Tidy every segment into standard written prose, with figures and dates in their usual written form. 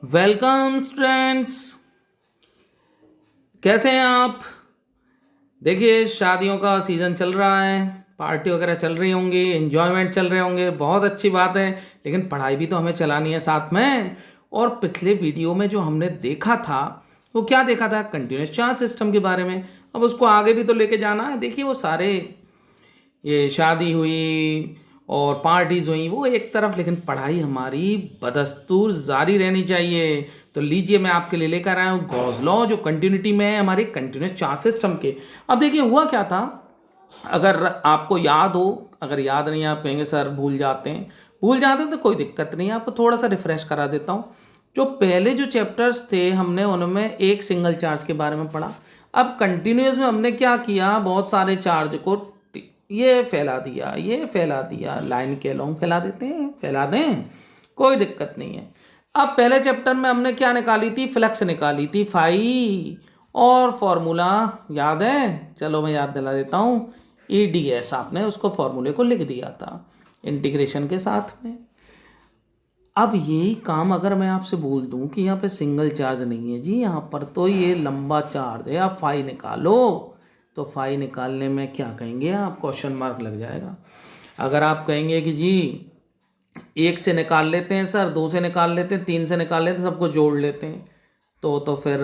Welcome students. कैसे हैं आप? देखिए, शादियों का सीज़न चल रहा है, पार्टी वगैरह चल रही होंगी, एंजॉयमेंट चल रहे होंगे, बहुत अच्छी बात है। लेकिन पढ़ाई भी तो हमें चलानी है साथ में। और पिछले वीडियो में जो हमने देखा था, वो क्या देखा था? कंटिन्यूस चार्ज सिस्टम के बारे में। अब उसको आगे भी तो लेके जाना है। देखिए, वो सारे ये शादी हुई और पार्टीज हुई वो एक तरफ, लेकिन पढ़ाई हमारी बदस्तूर जारी रहनी चाहिए। तो लीजिए, मैं आपके लिए लेकर आया हूँ गॉस लॉ, जो कंटिन्यूटी में है हमारे कंटिन्यूस चार्ज सिस्टम के। अब देखिए, हुआ क्या था, अगर आपको याद हो, अगर याद नहीं है आप कहेंगे सर भूल जाते हैं तो कोई दिक्कत नहीं है, आपको थोड़ा सा रिफ्रेश करा देता हूँ। जो पहले जो चैप्टर्स थे हमने उनमें एक सिंगल चार्ज के बारे में पढ़ा। अब कंटिन्यूस में हमने क्या किया, बहुत सारे चार्ज को ये फैला दिया, लाइन के अलोंग फैला देते हैं, फैला दें, कोई दिक्कत नहीं है। अब पहले चैप्टर में हमने क्या निकाली थी? फ्लक्स निकाली थी, फाई। और फॉर्मूला याद है? चलो मैं याद दिला देता हूँ। EDS आपने उसको फॉर्मूले को लिख दिया था इंटीग्रेशन के साथ में। अब यही काम अगर मैं आपसे बोल दूं कि यहाँ पे सिंगल चार्ज नहीं है जी, यहाँ पर तो ये लंबा चार्ज है, आप फाई निकालो, तो फाई निकालने में क्या कहेंगे आप? क्वेश्चन मार्क लग जाएगा। अगर आप कहेंगे कि जी एक से निकाल लेते हैं सर, दो से निकाल लेते हैं, तीन से निकाल लेते हैं, सबको जोड़ लेते हैं, तो फिर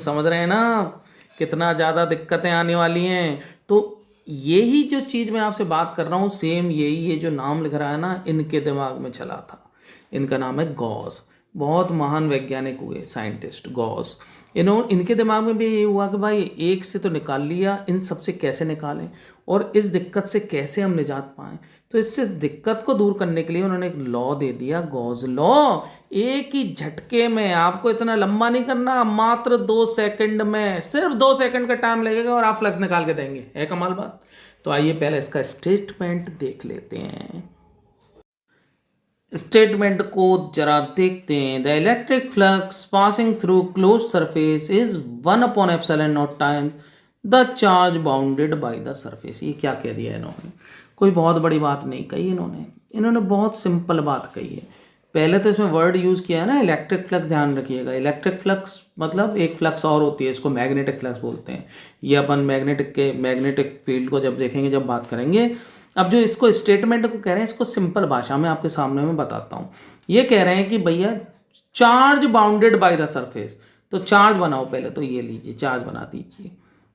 समझ रहे हैं ना कितना ज़्यादा दिक्कतें आने वाली हैं। तो यही जो चीज़ मैं आपसे बात कर रहा हूँ, सेम यही ये जो नाम लिख रहा है ना, इनके दिमाग में चला था। इनका नाम है गॉस। बहुत महान वैज्ञानिक हुए, साइंटिस्ट गॉस। इनके दिमाग में भी ये हुआ कि भाई एक से तो निकाल लिया, इन सब से कैसे निकालें और इस दिक्कत से कैसे हम निजात पाएं। तो इससे दिक्कत को दूर करने के लिए उन्होंने एक लॉ दे दिया, गॉस लॉ। एक ही झटके में, आपको इतना लंबा नहीं करना, मात्र 2 सेकंड में, सिर्फ 2 सेकंड का टाइम लगेगा और आप फ्लक्स निकाल के देंगे। है कमाल बात। तो आइए पहले इसका स्टेटमेंट देख लेते हैं। स्टेटमेंट को जरा देखते हैं। The electric flux passing through close surface is 1/ε0 time the charge bounded by the surface. ये क्या कह दिया इन्होंने? कोई बहुत बड़ी बात नहीं कही इन्होंने बहुत सिंपल बात कही है। पहले तो इसमें वर्ड यूज़ किया है ना, इलेक्ट्रिक फ्लक्स। ध्यान रखिएगा, इलेक्ट्रिक फ्लक्स मतलब एक फ्लक्स और होती है, इसको मैग्नेटिक फ्लक्स बोलते हैं। ये अपन मैग्नेटिक फील्ड को जब देखेंगे, जब बात करेंगे। अब जो इसको स्टेटमेंट को कह रहे हैं, इसको सिंपल भाषा में आपके सामने मैं बताता हूँ। ये कह रहे हैं कि भैया charge bounded by the surface, तो चार्ज बनाओ पहले। तो ये लीजिए, चार्ज बना दीजिए,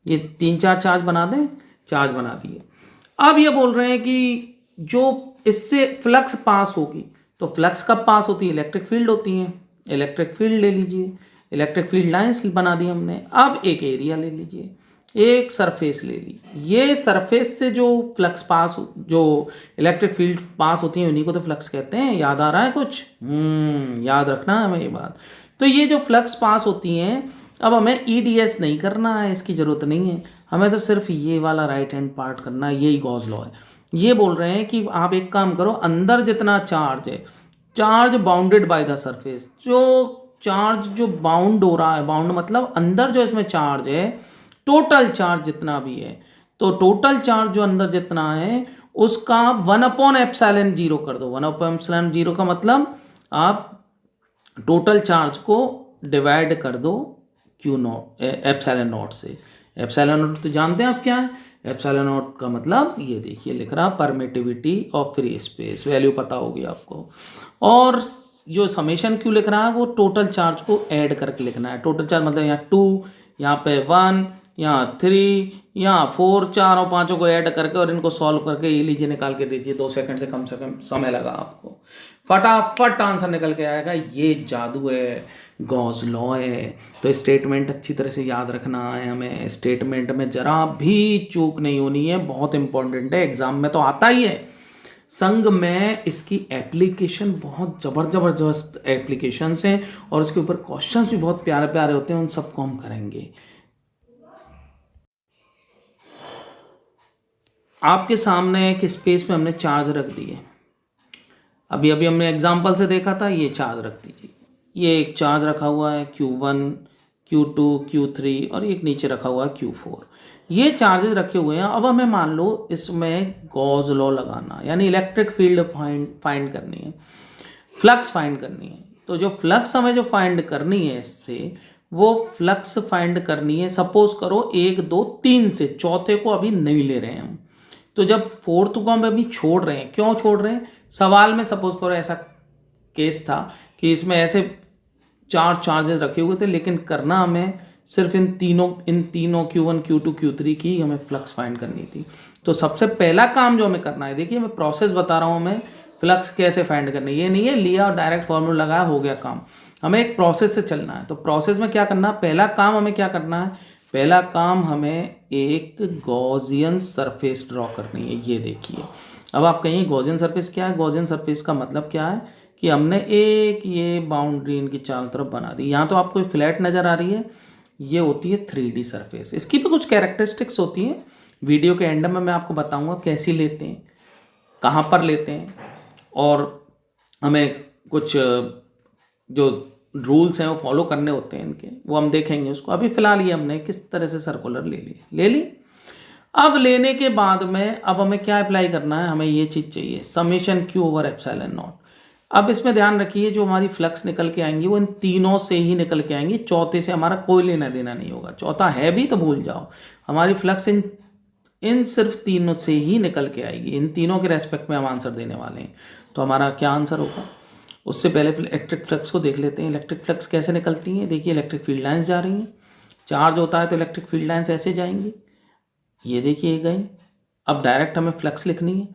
ये 3-4 चार्ज बना दें, चार्ज बना दिए। अब ये बोल रहे हैं कि जो इससे फ्लक्स पास होगी, तो फ्लक्स कब पास होती है? इलेक्ट्रिक फील्ड होती है। इलेक्ट्रिक फील्ड ले लीजिए, इलेक्ट्रिक फील्ड लाइंस बना दी हमने। अब एक एरिया ले लीजिए, एक सरफेस ले ली। ये सरफेस से जो फ्लक्स पास, जो इलेक्ट्रिक फील्ड पास होती है, उन्हीं को तो फ्लक्स कहते हैं। याद आ रहा है कुछ? याद रखना है हमें ये बात। तो ये जो फ्लक्स पास होती हैं, अब हमें EDS नहीं करना है, इसकी ज़रूरत नहीं है। हमें तो सिर्फ ये वाला राइट हैंड पार्ट करना है। यही गॉस लॉ है। ये बोल रहे हैं कि आप एक काम करो, अंदर जितना चार्ज है, charge bounded by the surface, जो चार्ज जो बाउंड हो रहा है, बाउंड मतलब अंदर जो इसमें चार्ज है, टोटल चार्ज जितना भी है, तो टोटल चार्ज जो अंदर जितना है उसका 1/ε0 कर दो। 1/ε0 का मतलब आप टोटल चार्ज को डिवाइड कर दो ε0 से। ε0 तो जानते हैं आप क्या है? ε0 का मतलब ये देखिए लिख रहा, permittivity of free space, value पता होगी आपको। और जो समेशन क्यों लिख रहा है, वो टोटल चार्ज को ऐड करके लिखना है। टोटल चार्ज मतलब यहाँ 2, यहाँ पे 1, यहाँ 3, यहाँ 4, 4 और 5 को ऐड करके और इनको सॉल्व करके ये लीजिए निकाल के दीजिए। 2 सेकंड से कम समय लगा आपको, फटाफट आंसर निकल के आएगा। ये जादू है, गॉस लॉ है। तो स्टेटमेंट अच्छी तरह से याद रखना है हमें। स्टेटमेंट में जरा भी चूक नहीं होनी है, बहुत इंपॉर्टेंट है, एग्जाम में तो आता ही है। संग में इसकी एप्लीकेशन बहुत ज़बरदस्त एप्लीकेशंस हैं और इसके ऊपर क्वेश्चंस भी बहुत प्यारे प्यारे होते हैं। उन सबको हम करेंगे। आपके सामने एक स्पेस में हमने चार्ज रख दिए। अभी अभी हमने एग्जाम्पल से देखा था, ये चार्ज रख दीजिए। ये एक चार्ज रखा हुआ है Q1, Q2, Q3 और एक नीचे रखा हुआ है Q4। ये चार्जेस रखे हुए हैं। अब हमें मान लो इसमें गॉस लॉ लगाना, यानी इलेक्ट्रिक फील्ड फाइंड करनी है, फ्लक्स फाइंड करनी है। तो जो फ्लक्स हमें जो फाइंड करनी है इससे, वो फ्लक्स फाइंड करनी है सपोज करो 1 2 3 से, चौथे को अभी नहीं ले रहे हैं हम। तो जब फोर्थ को हम अभी छोड़ रहे हैं, क्यों छोड़ रहे हैं, सवाल में सपोज करो ऐसा केस था कि इसमें ऐसे 4 चार्जेस रखे हुए थे, लेकिन करना हमें सिर्फ इन तीनों Q1 Q2 Q3 की हमें फ्लक्स फाइंड करनी थी। तो सबसे पहला काम जो हमें करना है, देखिए मैं प्रोसेस बता रहा हूँ, हमें फ्लक्स कैसे फाइंड करनी है, ये नहीं है लिया और डायरेक्ट फॉर्मूला लगाया हो गया काम। हमें एक प्रोसेस से चलना है। तो प्रोसेस में क्या करना है, पहला काम हमें क्या करना है, पहला काम हमें एक गॉसियन सरफेस ड्रॉ करनी है। ये देखिए, अब आप कहिए गॉसियन सरफेस क्या है। गॉसियन सरफेस का मतलब क्या है कि हमने एक ये बाउंड्री इनकी चारों तरफ बना दी। यहाँ तो आपको फ्लैट नज़र आ रही है, ये होती है 3D सरफेस। इसकी भी कुछ कैरेक्टरिस्टिक्स होती हैं, वीडियो के एंड में मैं आपको बताऊंगा कैसी लेते हैं, कहाँ पर लेते हैं, और हमें कुछ जो रूल्स हैं वो फॉलो करने होते हैं इनके, वो हम देखेंगे उसको। अभी फिलहाल ये हमने किस तरह से सर्कुलर ले ली। अब लेने के बाद में अब हमें क्या अप्लाई करना है, हमें ये चीज़ चाहिए summation Q over epsilon not. अब इसमें ध्यान रखिए जो हमारी फ्लक्स निकल के आएंगी वो इन तीनों से ही निकल के आएंगी, चौथे से हमारा कोई लेना देना नहीं होगा। चौथा है भी तो भूल जाओ, हमारी फ्लक्स इन सिर्फ तीनों से ही निकल के आएगी। इन तीनों के रेस्पेक्ट में हम आंसर देने वाले हैं। तो हमारा क्या आंसर होगा, उससे पहले इलेक्ट्रिक फ्लक्स को देख लेते हैं। इलेक्ट्रिक फ्लक्स कैसे निकलती हैं, देखिए इलेक्ट्रिक फील्ड लाइन्स जा रही हैं, चार्ज होता है तो इलेक्ट्रिक फील्ड लाइन्स ऐसे जाएंगी, ये देखिए गई। अब डायरेक्ट हमें फ्लक्स लिखनी है।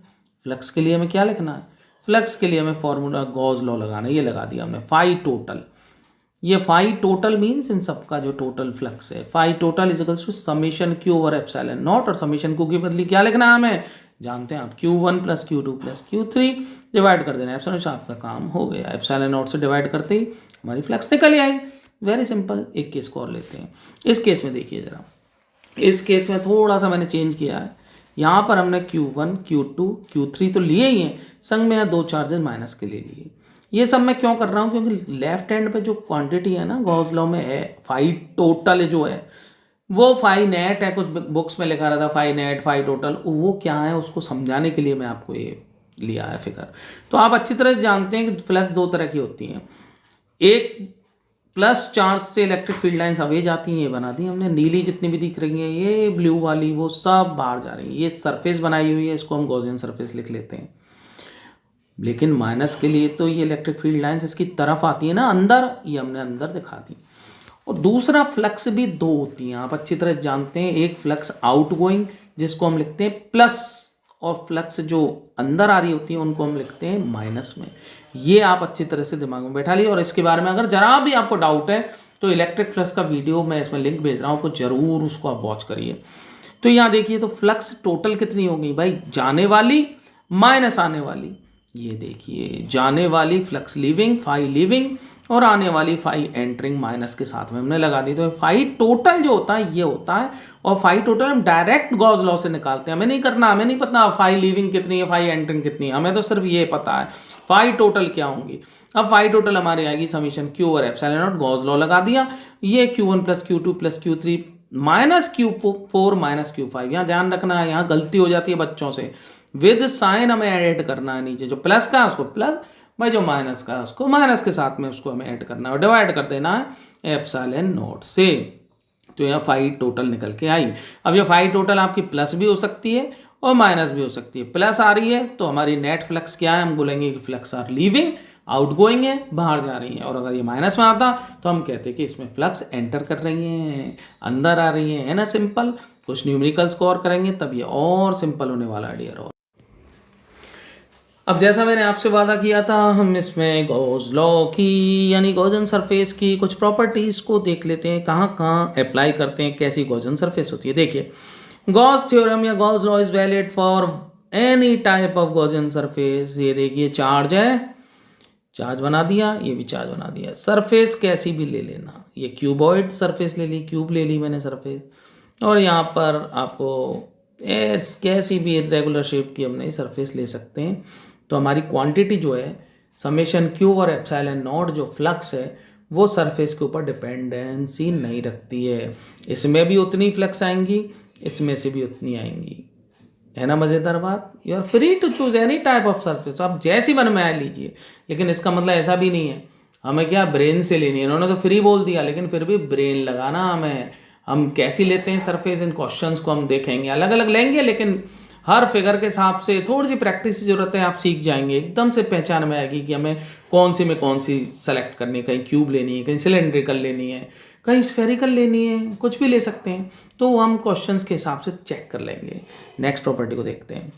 फ्लक्स के लिए हमें क्या लिखना है, फ्लक्स के लिए हमें फॉर्मूला गॉस लॉ लगाना है, ये लगा दिया हमने, फाई टोटल। ये फाई टोटल मीन्स इन सबका जो टोटल फ्लक्स है, phi total is equals to summation Q over epsilon not, और समेशन Q की बदली क्या लिखना है हमें, जानते हैं आप, Q1 plus Q2 plus Q3 divide कर देना एप्सिलॉन से, आपका काम हो गया। एप्सिलॉन नॉट से डिवाइड करते ही हमारी फ्लक्स निकल आई, वेरी सिंपल। एक केस को और लेते हैं। इस केस में देखिए ज़रा, इस केस में थोड़ा सा मैंने चेंज किया है। यहाँ पर हमने Q1 Q2 Q3 तो लिए ही हैं, संग में यहाँ 2 चार्जेस माइनस के लिए लिए। ये सब मैं क्यों कर रहा हूँ, क्योंकि लेफ्ट हैंड पे जो क्वांटिटी है ना गॉस लॉ में है, फाई टोटल जो है वो फाई नेट है, कुछ बुक्स में लिखा रहता है फाई नेट फाई टोटल, वो क्या है उसको समझाने के लिए मैं आपको ये लिया है फिगर। तो आप अच्छी तरह जानते हैं कि फ्लक्स 2 तरह की होती हैं, एक प्लस चार्ज से इलेक्ट्रिक फील्ड लाइन्स अवे जाती हैं, ये बना दी हमने। नीली जितनी भी दिख रही हैं ये ब्लू वाली, वो सब बाहर जा रही हैं। ये सरफेस बनाई हुई है, इसको हम गॉसियन सरफेस लिख लेते हैं। लेकिन माइनस के लिए तो ये इलेक्ट्रिक फील्ड लाइन्स इसकी तरफ आती है ना अंदर, ये हमने अंदर दिखा दी। और दूसरा फ्लक्स भी 2 होती हैं, आप अच्छी तरह जानते हैं। एक फ्लक्स आउट गोइंग जिसको हम लिखते हैं प्लस, और फ्लक्स जो अंदर आ रही होती है उनको हम लिखते हैं माइनस में। ये आप अच्छी तरह से दिमाग में बैठा लीजिए। और इसके बारे में अगर जरा भी आपको डाउट है तो इलेक्ट्रिक फ्लक्स का वीडियो मैं इसमें लिंक भेज रहा हूँ, आपको जरूर उसको आप वॉच करिए। तो यहाँ देखिए, तो फ्लक्स टोटल कितनी हो गई भाई, जाने वाली माइनस आने वाली। ये देखिए जाने वाली फ्लक्स लीविंग, फाई लीविंग, और आने वाली फाई एंटरिंग माइनस के साथ में हमने लगा दी। तो फाई टोटल जो होता है ये होता है, और फाई टोटल हम डायरेक्ट गॉस लॉ से निकालते हैं। हमें नहीं करना, हमें नहीं पता फाई लीविंग कितनी है फाई एंटरिंग कितनी है, हमें तो सिर्फ ये पता है फाई टोटल क्या होंगी। अब फाई टोटल हमारी आएगी summation Q over epsilon not, Gauss law लगा दिया। ये Q1 plus Q2 plus Q3 minus Q4 minus Q5। यहाँ ध्यान रखना है, यहाँ गलती हो जाती है बच्चों से, विद साइन हमें ऐड करना है। नीचे जो प्लस का है उसको प्लस, भाई जो माइनस का है उसको माइनस के साथ में उसको हमें ऐड करना है और डिवाइड कर देना है एप्सिलॉन नॉट से। तो यहाँ फाई टोटल निकल के आई। अब ये फाई टोटल आपकी प्लस भी हो सकती है और माइनस भी हो सकती है। प्लस आ रही है तो हमारी नेट फ्लक्स क्या है, हम बोलेंगे कि flux are leaving, out going है, बाहर जा रही है। और अगर ये माइनस में आता तो हम कहते हैं कि इसमें फ्लक्स एंटर कर रही हैं, अंदर आ रही है ना। सिंपल। कुछ न्यूमेरिकल्स को और करेंगे तब ये और सिंपल होने वाला है डियर। और अब जैसा मैंने आपसे वादा किया था, हम इसमें गॉस लॉ की यानी गॉसियन सरफेस की कुछ प्रॉपर्टीज़ को देख लेते हैं, कहाँ कहाँ अप्लाई करते हैं, कैसी गॉसियन सरफेस होती है। देखिए, गॉस थ्योरम या Gauss law is valid for any type of Gaussian surface. ये देखिए चार्ज है, चार्ज बना दिया, ये भी चार्ज बना दिया। सरफेस कैसी भी ले लेना, ये क्यूबॉइड सरफेस ले ली, क्यूब ले ली मैंने सरफेस, और यहाँ पर आपको कैसी भी रेगुलर शेप की हमने सरफेस ले सकते हैं। तो हमारी क्वांटिटी जो है समेशन Q और एप्सिलॉन नॉट जो फ्लक्स है वो सरफेस के ऊपर डिपेंडेंसी नहीं रखती है। इसमें भी उतनी फ्लक्स आएंगी, इसमें से भी उतनी आएंगी, है ना मज़ेदार बात। You are free to choose any type of surface, आप जैसी मन में आए लीजिए। लेकिन इसका मतलब ऐसा भी नहीं है हमें क्या ब्रेन से लेनी है। इन्होंने तो फ्री बोल दिया, लेकिन फिर भी ब्रेन लगाना हमें। हम कैसी लेते हैं सरफेस, इन क्वेश्चंस को हम देखेंगे, अलग अलग लेंगे, लेकिन हर फिगर के हिसाब से थोड़ी सी प्रैक्टिस की जरूरत है। आप सीख जाएंगे, एकदम से पहचान में आएगी कि हमें कौन सी में कौन सी सेलेक्ट करनी है। कहीं क्यूब लेनी है, कहीं सिलेंड्रिकल लेनी है, कहीं स्फेरिकल लेनी है, कुछ भी ले सकते हैं। तो हम क्वेश्चंस के हिसाब से चेक कर लेंगे। नेक्स्ट प्रॉपर्टी को देखते हैं।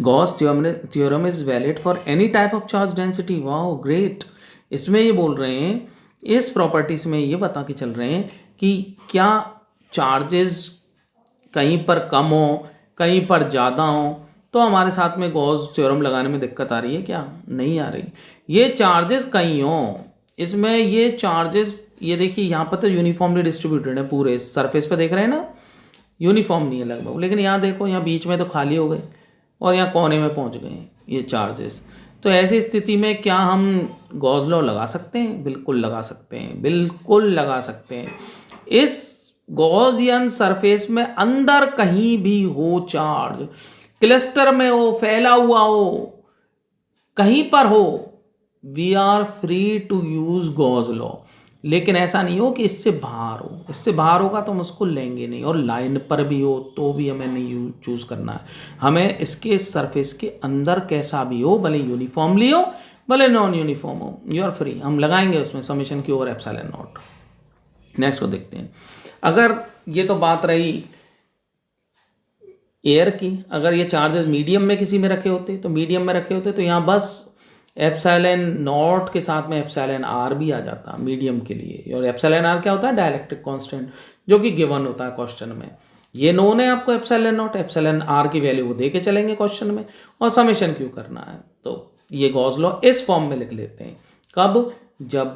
Gauss theorem is valid for any type of charge density. Wow great. इसमें ये बोल रहे हैं, इस प्रॉपर्टीज में ये बता के चल रहे हैं कि क्या चार्जेस कहीं पर कम हो, कहीं पर ज़्यादा हो, तो हमारे साथ में गॉस थ्योरम लगाने में दिक्कत आ रही है क्या? नहीं आ रही। ये चार्जेस कहीं हो, इसमें ये चार्जेस, ये देखिए यहाँ पर तो यूनिफॉर्मली डिस्ट्रीब्यूटेड है पूरे सरफेस पे, देख रहे हैं ना, यूनिफॉर्म नहीं है लगभग। लेकिन यहाँ देखो, यहाँ बीच में तो खाली हो गए और यहाँ कोने में पहुँच गए ये चार्जेस। तो ऐसी स्थिति में क्या हम गॉस लॉ लगा सकते हैं? बिल्कुल लगा सकते हैं, बिल्कुल लगा सकते हैं। इस गॉसियन सरफेस में अंदर कहीं भी हो चार्ज, क्लस्टर में हो, फैला हुआ हो, कहीं पर हो, we are free to use Gauss law. लेकिन ऐसा नहीं हो कि इससे बाहर हो। इससे बाहर होगा तो हम उसको लेंगे नहीं, और लाइन पर भी हो तो भी हमें नहीं चूज करना है। हमें इसके सरफेस के अंदर कैसा भी हो, भले यूनिफॉर्मली हो भले नॉन यूनिफॉर्म हो, यू आर फ्री। हम लगाएंगे उसमें summation Q over epsilon not. Next को देखते हैं। अगर ये तो बात रही एयर की, अगर ये चार्जेस मीडियम में किसी में रखे होते, तो मीडियम में रखे होते तो यहाँ बस एप्सिलॉन नॉट के साथ में एप्सिलॉन आर भी आ जाता मीडियम के लिए। और एप्सिलॉन आर क्या होता है? डाइलेक्ट्रिक कांस्टेंट, जो कि गिवन होता है क्वेश्चन में। ये नोन है आपको एप्सिलॉन नॉट, एप्सिलॉन आर की वैल्यू वो दे के चलेंगे क्वेश्चन में, और समेशन क्यू करना है। तो ये गॉस लॉ इस फॉर्म में लिख लेते हैं। कब? जब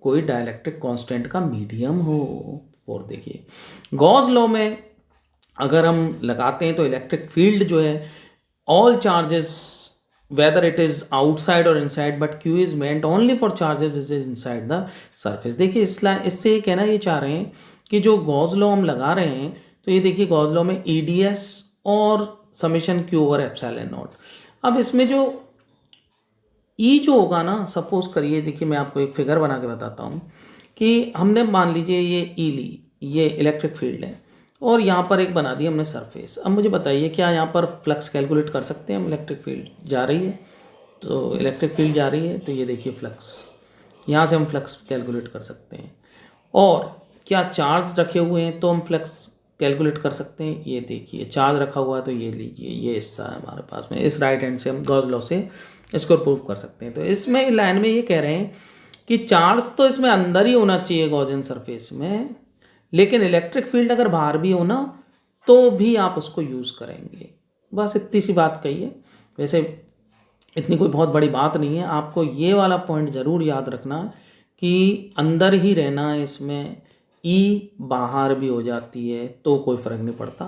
कोई डाइलेक्ट्रिक कांस्टेंट का मीडियम हो। और देखिए गॉस लॉ में अगर हम लगाते हैं तो इलेक्ट्रिक फील्ड जो है, all charges whether it is outside or inside, but Q is meant only for charges which is inside the surface। देखिए इससे ये कहना ये चाह रहे हैं कि जो गॉस लॉ हम लगा रहे हैं, तो ये देखिए गॉस लॉ में EDS और summation Q over epsilon not. अब इसमें जो E जो होगा ना, सपोज करिए, देखिए मैं आपको एक फिगर बना के बताता हूँ कि हमने मान लीजिए ये E ली, ये इलेक्ट्रिक फील्ड है, और यहाँ पर एक बना दी हमने सरफेस। अब मुझे बताइए क्या यहाँ पर फ्लक्स कैलकुलेट कर सकते हैं हम? इलेक्ट्रिक फील्ड जा रही है, तो इलेक्ट्रिक फील्ड जा रही है, तो ये देखिए फ्लक्स, यहाँ से हम फ्लक्स कैलकुलेट कर सकते हैं। और क्या चार्ज रखे हुए हैं तो हम फ्लक्स कैलकुलेट कर सकते हैं? ये देखिए चार्ज रखा हुआ है, तो ये लीजिए ये हिस्सा है हमारे पास में, इस राइट हैंड से हम गॉस लॉ से इसको प्रूव कर सकते हैं। तो इसमें लाइन में ये कह रहे हैं कि चार्ज तो इसमें अंदर ही होना चाहिए गॉसियन सरफेस में, लेकिन इलेक्ट्रिक फील्ड अगर बाहर भी हो ना, तो भी आप उसको यूज़ करेंगे। बस इतनी सी बात कही है। वैसे इतनी कोई बहुत बड़ी बात नहीं है। आपको ये वाला पॉइंट ज़रूर याद रखना कि अंदर ही रहना है इसमें, ई बाहर भी हो जाती है तो कोई फ़र्क नहीं पड़ता।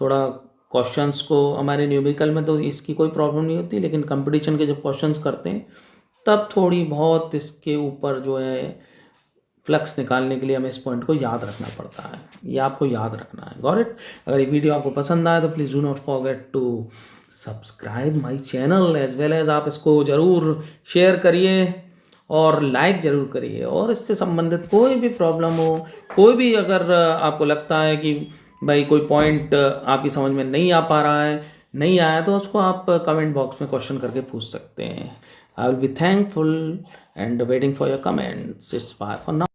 थोड़ा क्वेश्चंस को हमारे न्यूमेरिकल में तो इसकी कोई प्रॉब्लम नहीं होती, लेकिन कंपटीशन के जब क्वेश्चंस करते हैं तब थोड़ी बहुत इसके ऊपर जो है फ्लक्स निकालने के लिए हमें इस पॉइंट को याद रखना पड़ता है। ये आपको याद रखना है। Got it? अगर ये वीडियो आपको पसंद आए तो please do not forget to subscribe my channel as well as आप इसको ज़रूर शेयर करिए और लाइक ज़रूर करिए। और इससे संबंधित कोई भी प्रॉब्लम हो, कोई भी अगर आपको लगता है कि भाई कोई पॉइंट आपकी समझ में नहीं आ पा रहा है, नहीं आया, तो उसको आप कमेंट बॉक्स में क्वेश्चन करके पूछ सकते हैं। I will be thankful and waiting for your comments. It's bye for now.